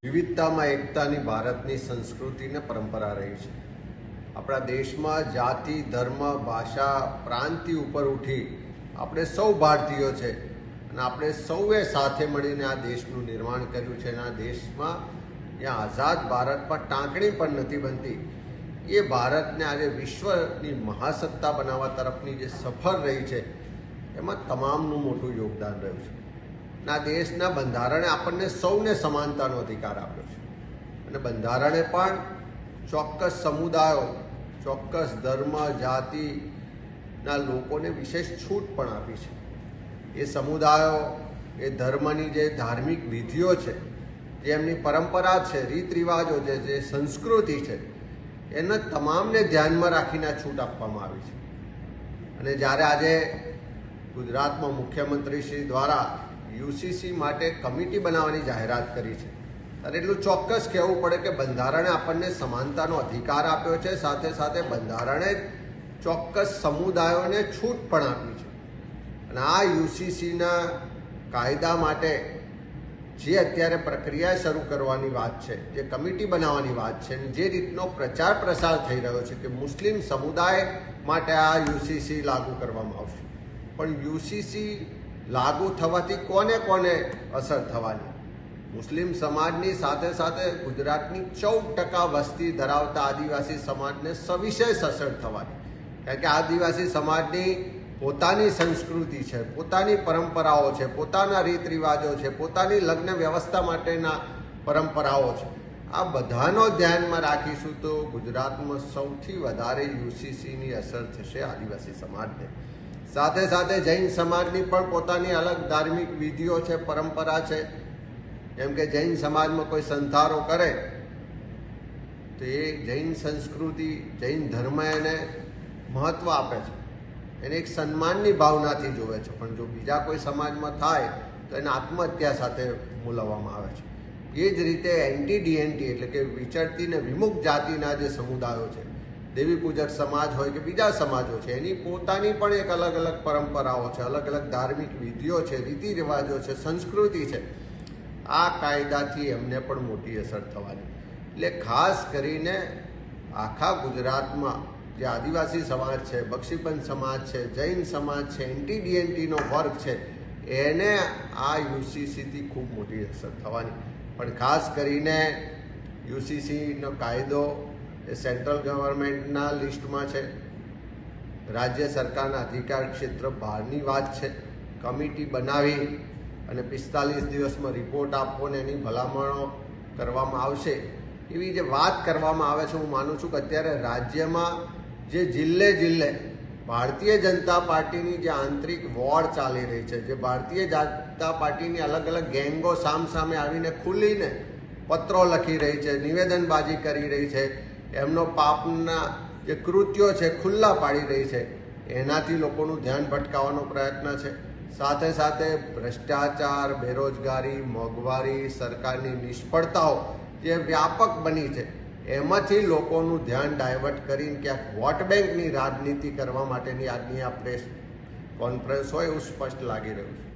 વિવિધતામાં એકતાની ભારતની સંસ્કૃતિ ને પરંપરા રહી છે। આપણા દેશમાં જાતિ, ધર્મ, ભાષા, પ્રાંતિ ઉપર ઉઠી આપણે સૌ ભારતીયો છે અને આપણે સૌએ સાથે મળીને આ દેશનું નિર્માણ કર્યું છે અને આ દેશમાં જ્યાં આઝાદ ભારતમાં ટાંકણી પણ નથી બનતી એ ભારતને આજે વિશ્વની મહાસત્તા બનાવવા તરફની જે સફર રહી છે એમાં તમામનું મોટું યોગદાન રહ્યું છે। આ દેશના બંધારણે આપણને સૌને સમાનતાનો અધિકાર આપ્યો છે અને બંધારણે પણ ચોક્કસ સમુદાયો, ચોક્કસ ધર્મ, જાતિના લોકોને વિશેષ છૂટ પણ આપી છે। એ સમુદાયો, એ ધર્મની જે ધાર્મિક વિધિઓ છે, જે એમની પરંપરા છે, રીત રિવાજો છે, જે સંસ્કૃતિ છે, એને તમામને ધ્યાનમાં રાખીને આ છૂટ આપવામાં આવી છે। અને જ્યારે આજે ગુજરાતમાં મુખ્યમંત્રી શ્રી દ્વારા યુસીસી માટે કમિટી બનાવવાની જાહેરાત કરી છે ત્યારે એટલું ચોક્કસ કહેવું પડે કે બંધારણે આપણને સમાનતાનો અધિકાર આપ્યો છે, સાથે સાથે બંધારણે ચોક્કસ સમુદાયોને છૂટ પણ આપી છે। અને આ યુસીસીના કાયદા માટે જે અત્યારે પ્રક્રિયા શરૂ કરવાની વાત છે, જે કમિટી બનાવવાની વાત છે, જે રીતનો પ્રચાર પ્રસાર થઈ રહ્યો છે કે મુસ્લિમ સમુદાય માટે આ યુસીસી લાગુ કરવામાં આવશે, પણ યુસીસી લાગુ થવાથી કોને કોને અસર થવાની? મુસ્લિમ સમાજની સાથે સાથે ગુજરાતની 14% વસ્તી ધરાવતા આદિવાસી સમાજને સવિશેષ અસર થવાની, કારણ કે આદિવાસી સમાજની પોતાની સંસ્કૃતિ છે, પોતાની પરંપરાઓ છે, પોતાના રીત રિવાજો છે, પોતાની લગ્ન વ્યવસ્થા માટેના પરંપરાઓ છે। આ બધાનો ધ્યાનમાં રાખીશું તો ગુજરાતમાં સૌથી વધારે યુસીસીની અસર થશે આદિવાસી સમાજને। સાથે સાથે જૈન સમાજની પણ પોતાની અલગ ધાર્મિક વિધિઓ છે, પરંપરા છે। જેમ કે જૈન સમાજમાં કોઈ સંથારો કરે તો એ જૈન સંસ્કૃતિ, જૈન ધર્મ એને મહત્વ આપે છે, એને એક સન્માનની ભાવનાથી જોવે છે, પણ જો બીજા કોઈ સમાજમાં થાય તો એને આત્મહત્યા સાથે મૂલવવામાં આવે છે। એ જ રીતે એન્ટી ડીએનટી એટલે કે વિચરતી ને વિમુખ જાતિના જે સમુદાયો છે, દેવી પૂજક સમાજ હોય કે બીજા સમાજો છે, એની પોતાની પણ એક અલગ અલગ પરંપરાઓ છે, અલગ અલગ ધાર્મિક વિધિઓ છે, રીતિ રિવાજો છે, સંસ્કૃતિ છે। આ કાયદાથી એમને પણ મોટી અસર થવાની, એટલે ખાસ કરીને આખા ગુજરાતમાં જે આદિવાસી સમાજ છે, બક્ષીપંચ સમાજ છે, જૈન સમાજ છે, એન્ટી ડીએનટીનો વર્ગ છે, એને આ યુસીસીથી ખૂબ મોટી અસર થવાની। પણ ખાસ કરીને યુસીસીનો કાયદો એ સેન્ટ્રલ ગવર્મેન્ટના લિસ્ટમાં છે, રાજ્ય સરકારના અધિકાર ક્ષેત્ર બહારની વાત છે। કમિટી બનાવી અને 45 દિવસમાં રિપોર્ટ આપવો ને એની ભલામણો કરવામાં આવશે એવી જે વાત કરવામાં આવે છે, હું માનું છું કે અત્યારે રાજ્યમાં જે જિલ્લે ભારતીય જનતા પાર્ટીની જે આંતરિક વોર ચાલી રહી છે, જે ભારતીય જનતા પાર્ટીની અલગ અલગ ગેંગો સામસામે આવીને ખુલીને પત્રો લખી રહી છે, નિવેદનબાજી કરી રહી છે, એમનો પાપના જે કૃત્યો છે ખુલ્લા પાડી રહી છે, એનાથી લોકોનું ધ્યાન ભટકાવવાનો પ્રયત્ન છે। સાથે સાથે ભ્રષ્ટાચાર, બેરોજગારી, મોંઘવારી, સરકારની નિષ્ફળતાઓ જે વ્યાપક બની છે, એમાંથી લોકોનું ધ્યાન ડાયવર્ટ કરીને ક્યાંક વોટ બેંકની રાજનીતિ કરવા માટેની આજની આ પ્રેસ કોન્ફરન્સ હોય એવું સ્પષ્ટ લાગી રહ્યું છે।